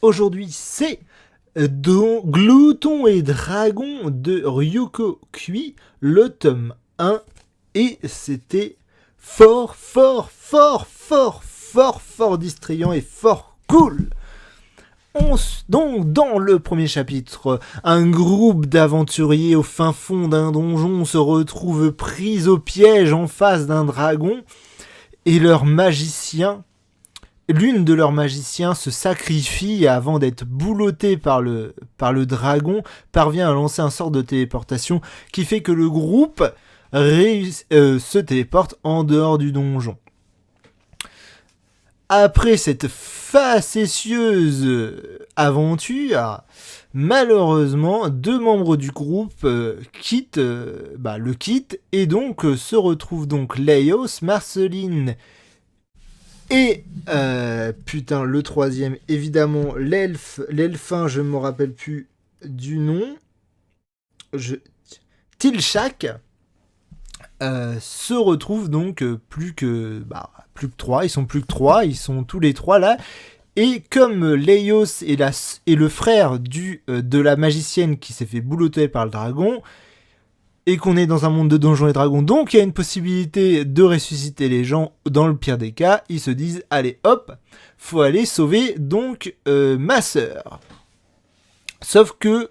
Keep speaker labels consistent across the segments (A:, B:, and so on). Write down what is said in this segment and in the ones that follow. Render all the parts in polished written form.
A: aujourd'hui c'est Glouton et Dragon de Ryoko Kui, le tome 1, et c'était fort distrayant et fort cool. Donc, dans le premier chapitre, un groupe d'aventuriers au fin fond d'un donjon se retrouve pris au piège en face d'un dragon, et l'une de leurs magiciens se sacrifie avant d'être boulottée par le dragon, parvient à lancer un sort de téléportation qui fait que le groupe se téléporte en dehors du donjon. Après cette facétieuse aventure, malheureusement, 2 membres du groupe quittent et donc se retrouvent donc Leios, Marceline et le troisième, évidemment, l'elfin, je me rappelle plus du nom, Tilshak, se retrouvent donc plus que 3, ils sont tous les 3 là, et comme Leios est le frère de la magicienne qui s'est fait boulotter par le dragon, et qu'on est dans un monde de donjons et dragons, donc il y a une possibilité de ressusciter les gens dans le pire des cas, ils se disent, allez hop, faut aller sauver donc ma sœur. Sauf que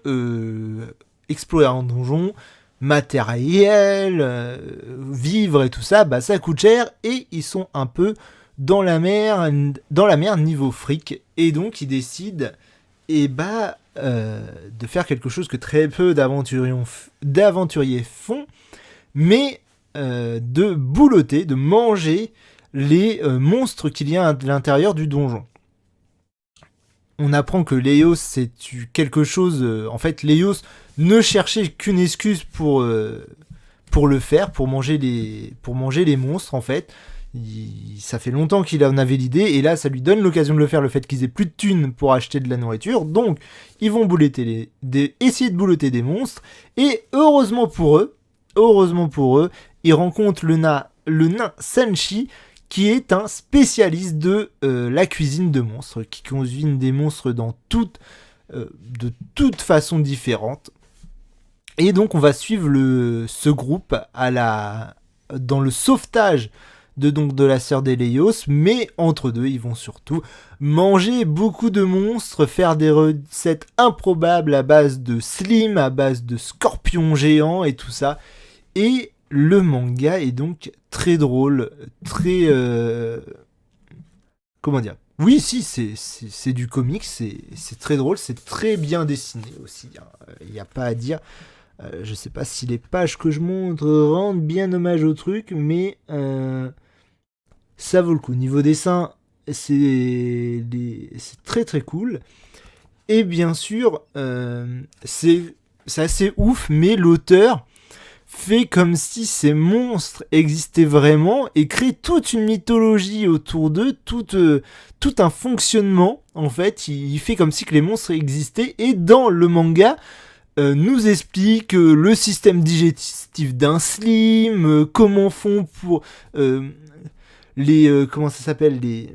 A: explorer un donjon, matériel, vivre et tout ça, ça coûte cher, et ils sont un peu dans la mer niveau fric, et donc ils décident de faire quelque chose que très peu d'aventuriers font, mais de boulotter, de manger les monstres qu'il y a à l'intérieur du donjon. On apprend que Leios c'est quelque chose... en fait, Leios ne cherchait qu'une excuse pour le faire, pour manger les monstres, en fait. Ça fait longtemps qu'il en avait l'idée, et là, ça lui donne l'occasion de le faire, le fait qu'ils aient plus de thunes pour acheter de la nourriture. Donc, ils vont essayer de boulotter des monstres, et heureusement pour eux, ils rencontrent le nain Senshi, qui est un spécialiste de la cuisine de monstres, qui cuisine des monstres de toutes façons différentes. Et donc on va suivre ce groupe dans le sauvetage de la sœur d'Eleios, mais entre deux, ils vont surtout manger beaucoup de monstres, faire des recettes improbables à base de slim, à base de scorpions géants et tout ça. Et le manga est donc très drôle, très... comment dire ? Oui, si, c'est du comics, c'est très drôle, c'est très bien dessiné aussi, il n'y a pas à dire. Je sais pas si les pages que je montre rendent bien hommage au truc, mais ça vaut le coup. Niveau dessin, c'est très très cool. Et bien sûr, c'est assez ouf, mais l'auteur fait comme si ces monstres existaient vraiment et crée toute une mythologie autour d'eux, tout un fonctionnement. En fait, il fait comme si que les monstres existaient, et dans le manga, nous explique le système digestif d'un slim, comment font pour comment ça s'appelle, les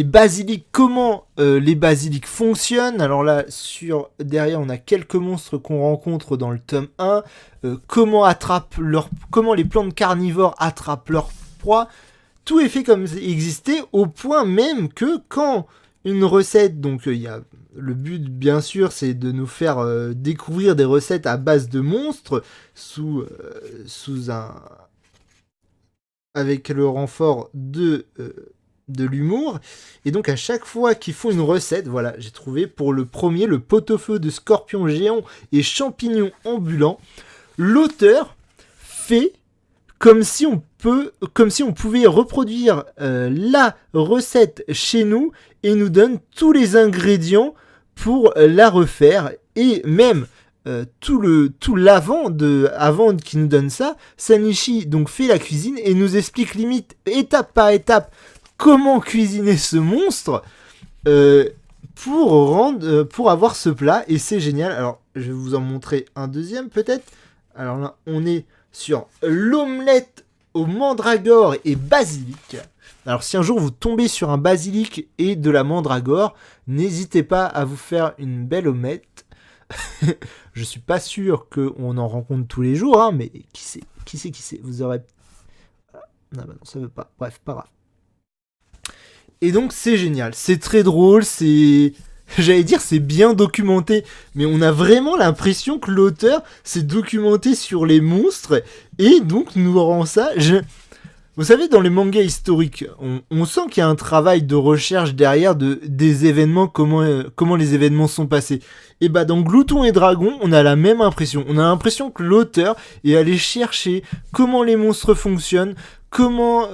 A: basiliques, comment les basiliques fonctionnent. Alors là, derrière, on a quelques monstres qu'on rencontre dans le tome 1, comment les plantes carnivores attrapent leur proie. Tout est fait comme existait, au point même que quand une recette, donc il y a le but, bien sûr, c'est de nous faire découvrir des recettes à base de monstres avec le renfort de l'humour. Et donc à chaque fois qu'ils font une recette, voilà, j'ai trouvé pour le premier, le pot-au-feu de scorpions géants et champignons ambulants, l'auteur fait comme si on pouvait reproduire la recette chez nous, et nous donne tous les ingrédients pour la refaire, et même tout l'avant qu'il nous donne ça, Sanichi donc fait la cuisine et nous explique limite étape par étape comment cuisiner ce monstre pour avoir ce plat, et c'est génial. Alors je vais vous en montrer un deuxième peut-être. Alors là on est sur l'omelette au mandragore et basilic. Alors si un jour vous tombez sur un basilic et de la mandragore, n'hésitez pas à vous faire une belle omelette. Je suis pas sûr qu'on en rencontre tous les jours, hein, mais qui sait, vous aurez... Non, bah non, ça veut pas, bref, pas grave. Et donc c'est génial, c'est très drôle, c'est... J'allais dire c'est bien documenté, mais on a vraiment l'impression que l'auteur s'est documenté sur les monstres, et donc nous rend ça... Vous savez, dans les mangas historiques, on sent qu'il y a un travail de recherche derrière des événements, comment les événements sont passés. Et bah dans Glouton et Dragon, on a la même impression. On a l'impression que l'auteur est allé chercher comment les monstres fonctionnent, comment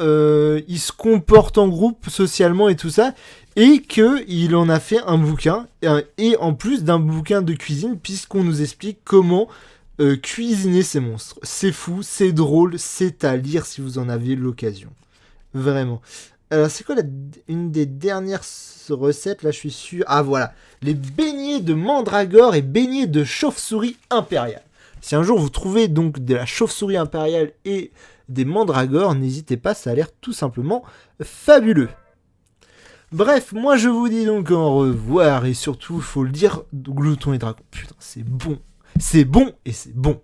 A: ils se comportent en groupe socialement et tout ça, et qu'il en a fait un bouquin, et en plus d'un bouquin de cuisine, puisqu'on nous explique comment... cuisiner ces monstres. C'est fou, c'est drôle, c'est à lire si vous en avez l'occasion. Vraiment. Alors, c'est quoi une des dernières recettes? Là, je suis sûr. Ah, voilà. Les beignets de mandragore et beignets de chauve-souris impériale. Si un jour vous trouvez donc de la chauve-souris impériale et des mandragores, n'hésitez pas, ça a l'air tout simplement fabuleux. Bref, moi je vous dis donc au revoir et surtout, il faut le dire, Glouton et Dragon. Putain, c'est bon. C'est bon et c'est bon.